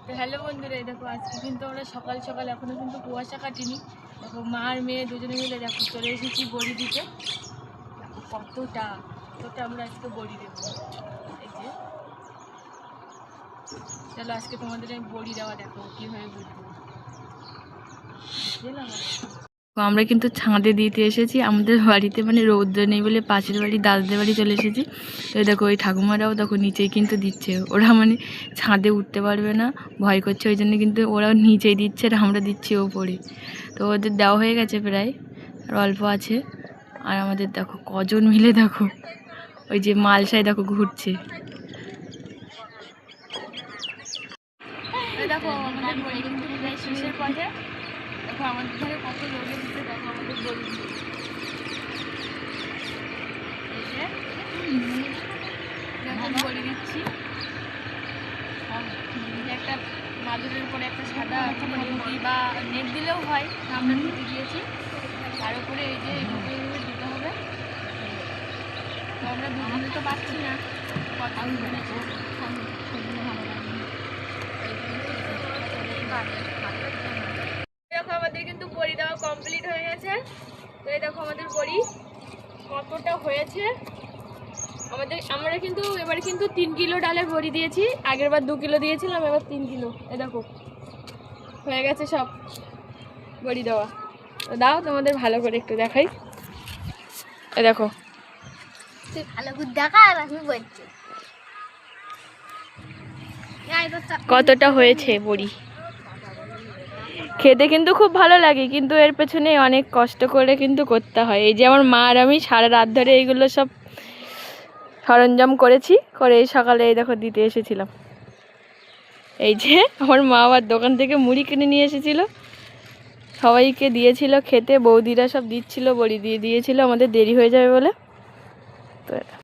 তো হ্যালো বন্ধুরা, দেখো আজকে কিন্তু আমরা সকাল সকাল এখনো কিন্তু কুয়াশা কাটিনি। দেখো মা আর মেয়ে দুজনে মিলে দেখো চলে এসেছি বড়ি দিতে। দেখো কতটা আমরা আজকে বড়ি দেবো। এই যে চলো আজকে তোমাদের আমি বড়ি দেওয়া দেখো কীভাবে বড়ি দেবো। আমরা কিন্তু ছাদে দিতে এসেছি আমাদের বাড়িতে, মানে রৌদ্র নেই বলে পাশের বাড়ি দাদাদের বাড়ি চলে এসেছি। তো দেখো ওই ঠাকুমারাও দেখো নিচেই কিন্তু দিচ্ছে, ওরা মানে ছাদে উঠতে পারবে না, ভয় করছে, ওই জন্য কিন্তু ওরাও নিচেই দিচ্ছে আর আমরা দিচ্ছি ওপরে। তো ওদের দেওয়া হয়ে গেছে প্রায়, আর অল্প আছে। আর আমাদের দেখো কজন মিলে দেখো ওই যে মালসায় দেখো ঘুরছে। দেখো আমাদের বড়ি কিন্তু প্রায় শেষের পথে। দেখো আমাদের ধারে কত লোকে দিচ্ছে, দেখো আমাদের বড়ি বড়ি দিচ্ছি। একটা মাদুরের উপরে একটা সাদা রুটি বা নেট দিলেও হয়, আমরা রুটি দিয়েছি। তার উপরে এই যে এইভাবে দিতে হবে। তো আমরা দুজনে তো পাচ্ছি না, দেখো আমাদের কিন্তু বড়ি দেওয়া কমপ্লিট হয়ে গেছে। তো এই দেখো আমাদের বড়ি কতটা হয়েছে। আমরা কিন্তু এবার কিন্তু 3 কিলো ডালের বড়ি দিয়েছি, আগের বার 2 কিলো দিয়েছিলাম, এবার 3 কিলো। এ দেখো হয়ে গেছে সব বড়ি দেওয়া। তো দাও তোমাদের ভালো করে একটু দেখাই। এ দেখো ভালো করে দেখা, আর আমি বলছি কতটা হয়েছে বড়ি। খেতে কিন্তু খুব ভালো লাগে, কিন্তু এর পেছনে অনেক কষ্ট করে কিন্তু করতে হয়। এই যে আমার মা আর আমি সারা রাত ধরে এইগুলো সব সরঞ্জাম করেছি, করে এই সকালে এই দেখো দিতে এসেছিলাম। এই যে আমার মা আবার দোকান থেকে মুড়ি কিনে নিয়ে এসেছিলো, সবাইকে দিয়েছিল খেতে, বৌদিরা সব দিচ্ছিল, বড়ি দিয়ে দিয়েছিল, আমাদের দেরি হয়ে যাবে বলে। তো